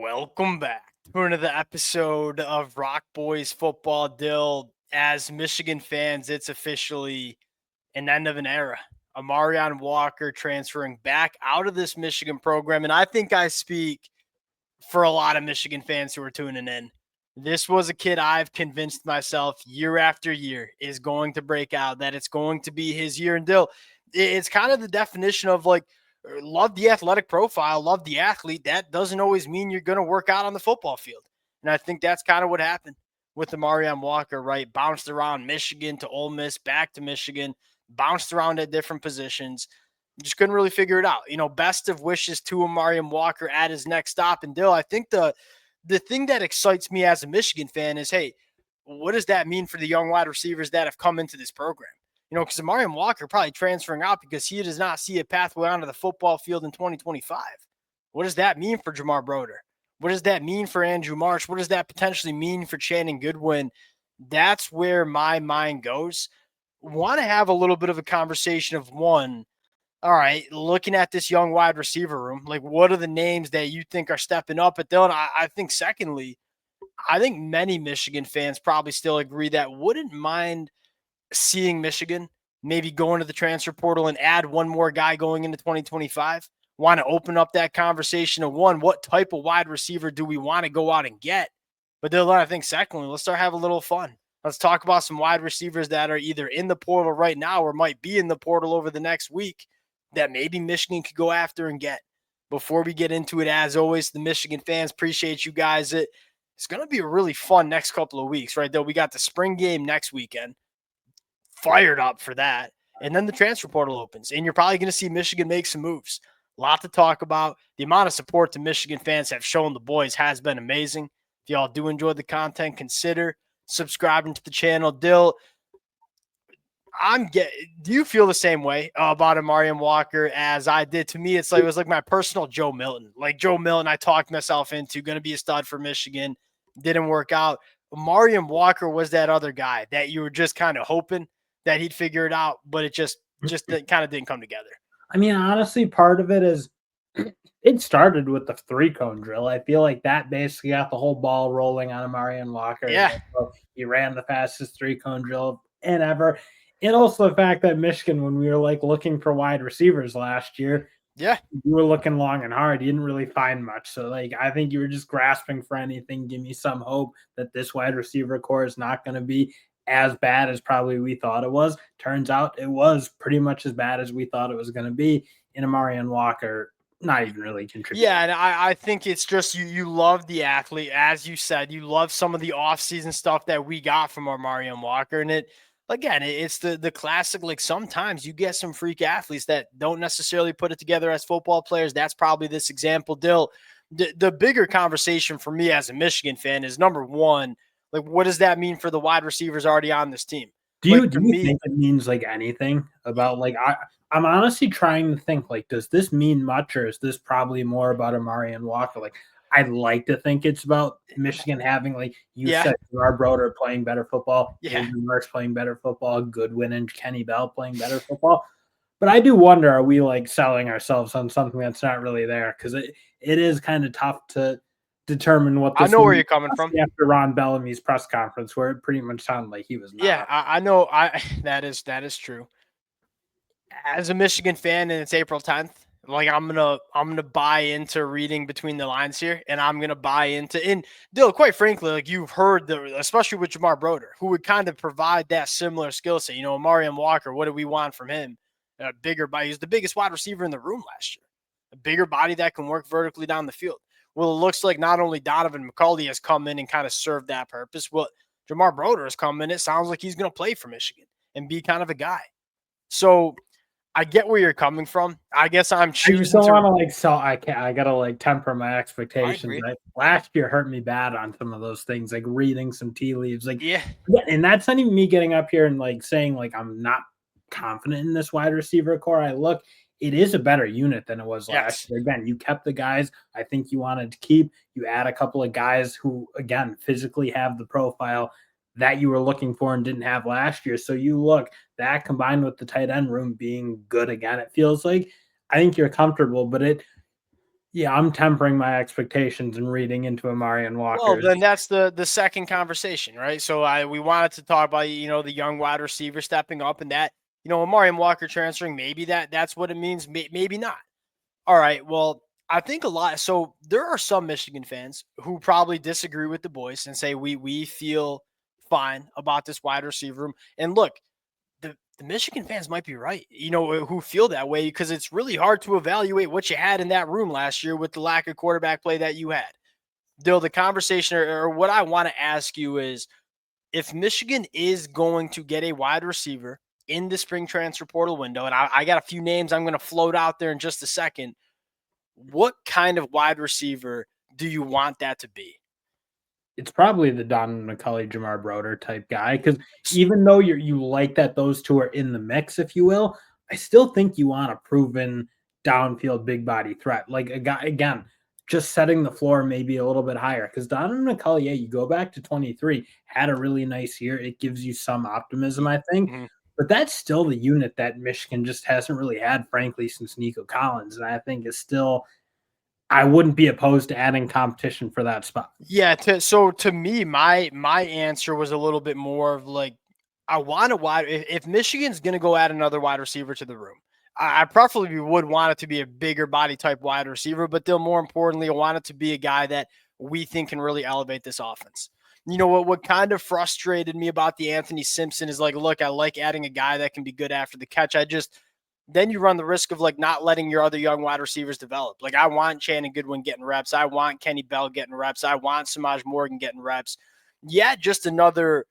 Welcome back to another episode of Rock Boys Football. Dill. As Michigan fans, it's officially an end of an era. Amorion Walker transferring back out of this Michigan program. And I think I speak for a lot of Michigan fans who are tuning in. This was a kid I've convinced myself year after year is going to break out, that it's going to be his year. And Dill, it's kind of the definition of love the athletic profile, love the athlete. That doesn't always mean you're going to work out on the football field. And I think that's kind of what happened with Amorion Walker, right? Bounced around Michigan to Ole Miss, back to Michigan, bounced around at different positions. Just couldn't really figure it out. Best of wishes to Amorion Walker at his next stop. And Dill, I think the thing that excites me as a Michigan fan is, hey, what does that mean for the young wide receivers that have come into this program? Because Amorion Walker probably transferring out because he does not see a pathway onto the football field in 2025. What does that mean for Jamar Broder? What does that mean for Andrew Marsh? What does that potentially mean for Channing Goodwin? That's where my mind goes. Want to have a little bit of a conversation of one, all right, looking at this young wide receiver room, like what are the names that you think are stepping up? But Dylan, I think secondly, I think many Michigan fans probably still agree that wouldn't mind seeing Michigan maybe go into the transfer portal and add one more guy going into 2025. Want to open up that conversation of one, what type of wide receiver do we want to go out and get? But Dylan, I think secondly, let's start having a little fun. Let's talk about some wide receivers that are either in the portal right now or might be in the portal over the next week that maybe Michigan could go after and get. Before we get into it, as always, the Michigan fans, appreciate you guys. It's going to be a really fun next couple of weeks, right? Though we got the spring game next weekend. Fired up for that. And then the transfer portal opens, and you're probably going to see Michigan make some moves. A lot to talk about. The amount of support the Michigan fans have shown the boys has been amazing. If y'all do enjoy the content, consider subscribing to the channel. Dill, do you feel the same way about Amorion Walker as I did? To me, it was like my personal Joe Milton. Like Joe Milton, I talked myself into going to be a stud for Michigan. Didn't work out. Amorion Walker was that other guy that you were just kind of hoping that he'd figure it out, but it just kind of didn't come together. I mean, honestly, part of it is it started with the 3-cone drill. I feel like that basically got the whole ball rolling on Amorion Walker. Yeah. So he ran the fastest 3-cone drill and ever. And also the fact that Michigan, when we were looking for wide receivers last year, yeah, you were looking long and hard. You didn't really find much. So I think you were just grasping for anything. Give me some hope that this wide receiver core is not going to be as bad as probably we thought it was. Turns out it was pretty much as bad as we thought it was going to be. In Amorion Walker, not even really contributing. Yeah, and I think it's just you love the athlete. As you said, you love some of the offseason stuff that we got from Amorion Walker. And it's the classic, like sometimes you get some freak athletes that don't necessarily put it together as football players. That's probably this example. Dill, the bigger conversation for me as a Michigan fan is, number one, like, what does that mean for the wide receivers already on this team? Do you think it means anything about I'm honestly trying to think, does this mean much, or is this probably more about Amorion Walker? I'd like to think it's about Michigan having, said, Jamar Broder playing better football, Andrew Marsh playing better football, Goodwin and Kenny Bell playing better football. But I do wonder, are we selling ourselves on something that's not really there? Because it is kind of tough to determine what this I know where you're coming from after Ron Bellamy's press conference, where it pretty much sounded like he was not. Yeah, I know. That is true. As a Michigan fan, and it's April 10th, I'm gonna buy into reading between the lines here, and I'm gonna buy into Dill, quite frankly, you've heard especially with Jamar Broder, who would kind of provide that similar skill set. Amorion Walker, what do we want from him? A bigger body. He's the biggest wide receiver in the room last year. A bigger body that can work vertically down the field. Well, it looks like not only Donovan McCulley has come in and kind of served that purpose. Well, Jamar Broder has come in. It sounds like he's going to play for Michigan and be kind of a guy. So I get where you're coming from. I guess I'm choosing. I just don't want to I gotta temper my expectations. Last year hurt me bad on some of those things, reading some tea leaves. Yeah, and that's not even me getting up here and saying I'm not confident in this wide receiver core. It is a better unit than it was last year. Again, you kept the guys I think you wanted to keep. You add a couple of guys who, again, physically have the profile that you were looking for and didn't have last year. So you look, that combined with the tight end room being good again, it feels like I think you're comfortable, but Yeah, I'm tempering my expectations and reading into Amorion Well, Walker. then that's the second conversation, right? So we wanted to talk about the young wide receiver stepping up and that Amorion Walker transferring. Maybe that's what it means. Maybe not. All right. Well, I think a lot. So there are some Michigan fans who probably disagree with the boys and say we feel fine about this wide receiver room. And look, the Michigan fans might be right, who feel that way because it's really hard to evaluate what you had in that room last year with the lack of quarterback play that you had. Dill, the conversation or what I want to ask you is if Michigan is going to get a wide receiver in the spring transfer portal window, and I got a few names I'm going to float out there in just a second, what kind of wide receiver do you want that to be? It's probably the Don McCulley, Jamar Broder type guy. Because even though you like that those two are in the mix, if you will, I still think you want a proven downfield big body threat. Like a guy again, just setting the floor maybe a little bit higher. Because Don McCulley, yeah, you go back to 23, had a really nice year. It gives you some optimism, I think. Mhm. But that's still the unit that Michigan just hasn't really had, frankly, since Nico Collins. And I think is still I wouldn't be opposed to adding competition for that spot. Yeah, so to me, my answer was a little bit more of like I want a wide. If Michigan's going to go add another wide receiver to the room, I preferably would want it to be a bigger body type wide receiver, but then more importantly, I want it to be a guy that we think can really elevate this offense. You know what kind of frustrated me about the Anthony Simpson is like, look, I like adding a guy that can be good after the catch. I just then you run the risk of like not letting your other young wide receivers develop. Like I want Shannon Goodwin getting reps. I want Kenny Bell getting reps. I want Samaj Morgan getting reps. Yeah, just another,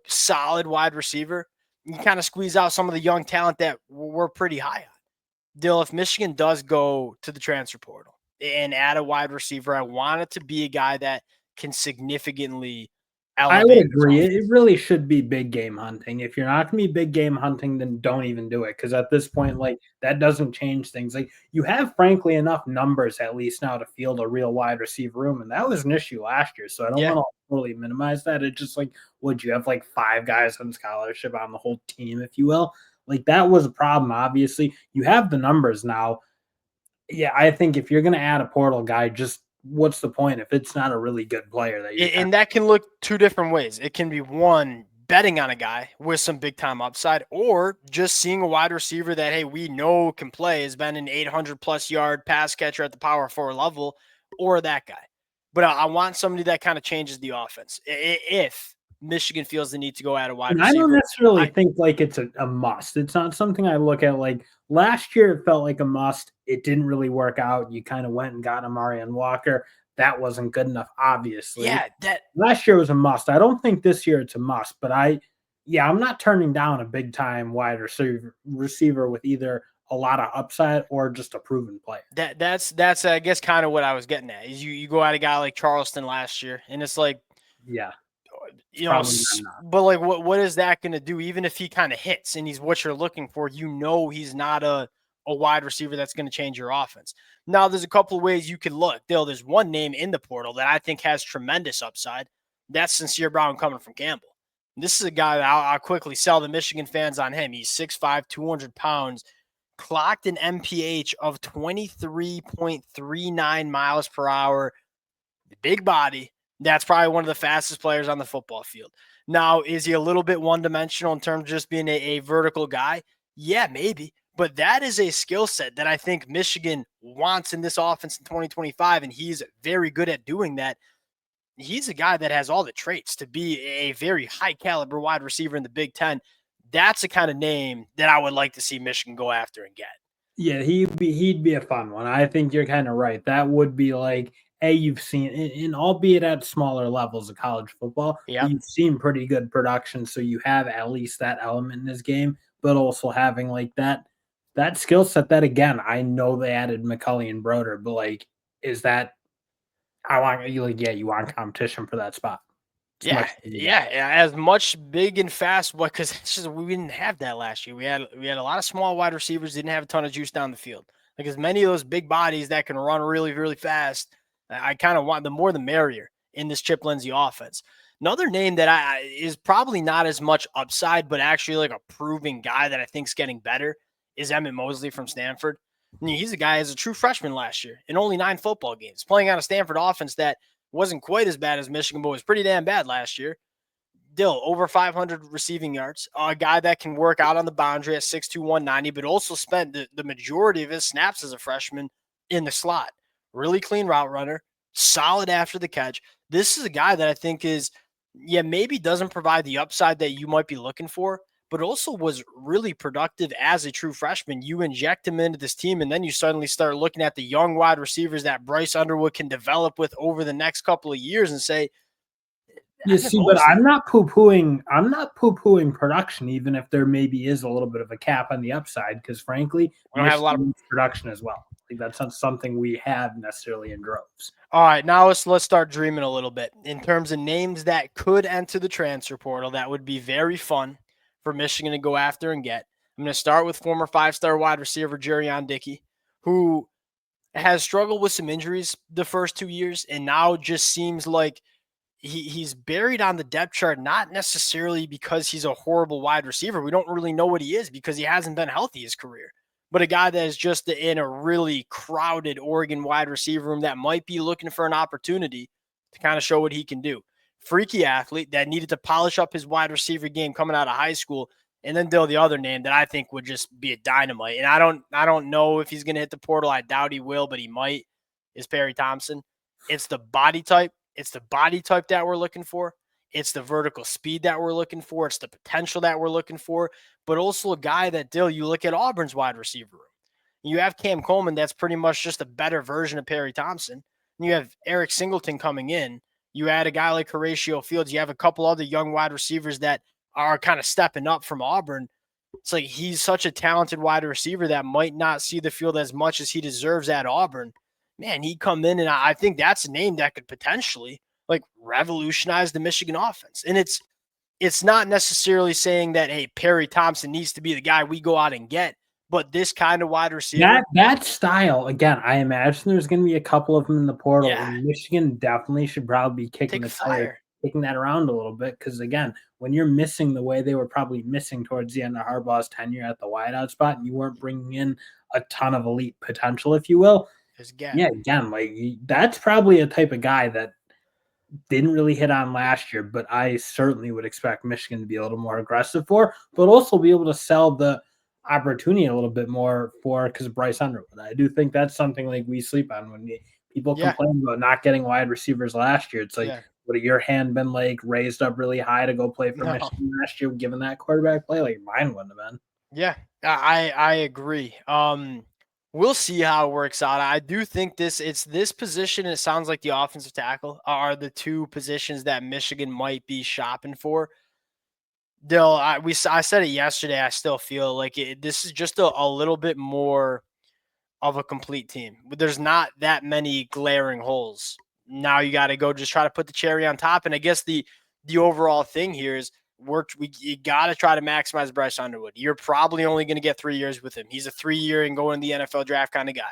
solid wide receiver. You kind of squeeze out some of the young talent that we're pretty high on. Dill, if Michigan does go to the transfer portal and add a wide receiver, I want it to be a guy that can significantly I would elevate this agree. It offense. really should be big game hunting. If you're not gonna be big game hunting, then don't even do it. Because at this point, like that doesn't change things. Like you have, frankly, enough numbers at least now to field a real wide receiver room, and that was an issue last year. So I don't Yeah. want to totally minimize that. It's just like, would you have like 5 guys on scholarship on the whole team, if you will? Like that was a problem. Obviously, you have the numbers now. Yeah, I think if you're gonna add a portal guy, just what's the point if it's not a really good player that you're kind And that can look two different ways. It can be one, betting on a guy with some big time upside, or just seeing a wide receiver that, hey, we know can play, has been an 800 plus yard pass catcher at the power four level, or that guy. But I want somebody that kind of changes the offense. If Michigan feels the need to go add a wide And I don't receiver, necessarily I, think like it's a must. It's not something I look at like last year it felt like a must. It didn't really work out. You kind of went and got Amorion Walker. That wasn't good enough, obviously. yeah, that Last year was a must. I don't think this year it's a must, but yeah, I'm not turning down a big time wide receiver with either a lot of upside or just a proven player. that's I guess kind of what I was getting at. Is you go at a guy like Charleston last year, and it's like Yeah, it's probably not. but like what is that going to do? Even if he kind of hits and he's what you're looking for, he's not a wide receiver that's going to change your offense. Now, there's a couple of ways you could look. There's one name in the portal that I think has tremendous upside. That's Sincere Brown coming from Campbell. This is a guy that I'll quickly sell the Michigan fans on him. He's 6'5", 200 pounds, clocked an MPH of 23.39 miles per hour. Big body. That's probably one of the fastest players on the football field. Now, is he a little bit one-dimensional in terms of just being a vertical guy? Yeah, maybe. But that is a skill set that I think Michigan wants in this offense in 2025, and he's very good at doing that. He's a guy that has all the traits to be a very high-caliber wide receiver in the Big Ten. That's the kind of name that I would like to see Michigan go after and get. Yeah, he'd be a fun one. I think you're kind of right. That would be like you've seen in albeit at smaller levels of college football, but Yep. you've seen pretty good production, so you have at least that element in this game, but also having like that skill set that again, I know they added McCulley and Broder, but like is that I want you like yeah, you want competition for that spot as Yeah, much as you get. yeah, as much big and fast, what because it's just we didn't have that last year. We had a lot of small wide receivers, didn't have a ton of juice down the field. Like as many of those big bodies that can run really, really fast. I kind of want the more the merrier in this Chip Lindsey offense. Another name that I is probably not as much upside, but actually like a proven guy that I think is getting better is Emmett Mosley from Stanford. I mean, he's a guy as a true freshman last year in only 9 football games, playing on a Stanford offense that wasn't quite as bad as Michigan, but was pretty damn bad last year. Dill, over 500 receiving yards, a guy that can work out on the boundary at 6'2", 190, but also spent the majority of his snaps as a freshman in the slot. Really clean route runner, solid after the catch. This is a guy that I think is, maybe doesn't provide the upside that you might be looking for, but also was really productive as a true freshman. You inject him into this team, and then you suddenly start looking at the young wide receivers that Bryce Underwood can develop with over the next couple of years and say, You see, but I'm not poo-pooing production, even if there maybe is a little bit of a cap on the upside, because frankly, we don't have a lot of production as well. Like that's not something we have necessarily in droves. All right, now let's start dreaming a little bit in terms of names that could enter the transfer portal. That would be very fun for Michigan to go after and get. I'm going to start with former 5-star wide receiver Jerrion Dickey, who has struggled with some injuries the first 2 years, and now just seems like he's buried on the depth chart, not necessarily because he's a horrible wide receiver. We don't really know what he is because he hasn't been healthy his career. But a guy that is just in a really crowded Oregon wide receiver room that might be looking for an opportunity to kind of show what he can do. Freaky athlete that needed to polish up his wide receiver game coming out of high school. And then the other name that I think would just be a dynamite. And I don't know if he's going to hit the portal. I doubt he will, but he might, is Perry Thompson. It's the body type. It's the body type that we're looking for. It's the vertical speed that we're looking for. It's the potential that we're looking for, but also a guy that, Dill, you look at Auburn's wide receiver room. You have Cam Coleman that's pretty much just a better version of Perry Thompson. And you have Eric Singleton coming in. You add a guy like Horatio Fields. You have a couple other young wide receivers that are kind of stepping up from Auburn. It's like he's such a talented wide receiver that might not see the field as much as he deserves at Auburn. Man, he'd come in, and I think that's a name that could potentially like revolutionize the Michigan offense. And it's not necessarily saying that, hey, Perry Thompson needs to be the guy we go out and get, but this kind of wide receiver. That style, again, I imagine there's going to be a couple of them in the portal. Yeah. And Michigan definitely should probably be kicking the tire, kicking that around a little bit. Because again, when you're missing the way they were probably missing towards the end of Harbaugh's tenure at the wideout spot, and you weren't bringing in a ton of elite potential, if you will. Yeah, again, like that's probably a type of guy that didn't really hit on last year, but I certainly would expect Michigan to be a little more aggressive for, but also be able to sell the opportunity a little bit more for because of Bryce Underwood. I do think that's something like we sleep on when people complain about not getting wide receivers last year. It's like, would your hand been like raised up really high to go play for Michigan last year, given that quarterback play? Like mine wouldn't have been. Yeah, I agree. We'll see how it works out. I do think it's this position, and it sounds like the offensive tackle are the two positions that Michigan might be shopping for. Dill, I said it yesterday. I still feel like this is just a little bit more of a complete team. There's not that many glaring holes. Now you got to go just try to put the cherry on top. And I guess the overall thing here is you got to try to maximize Bryce Underwood. You're probably only going to get 3 years with him. He's a 3-year and going in the NFL draft kind of guy.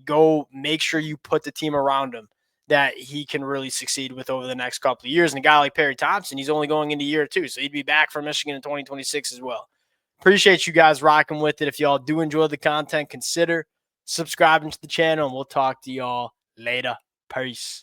Go make sure you put the team around him that he can really succeed with over the next couple of years. And a guy like Perry Thompson, he's only going into year 2, so he'd be back for Michigan in 2026 as well. Appreciate you guys rocking with it. If y'all do enjoy the content, consider subscribing to the channel, and we'll talk to y'all later. Peace.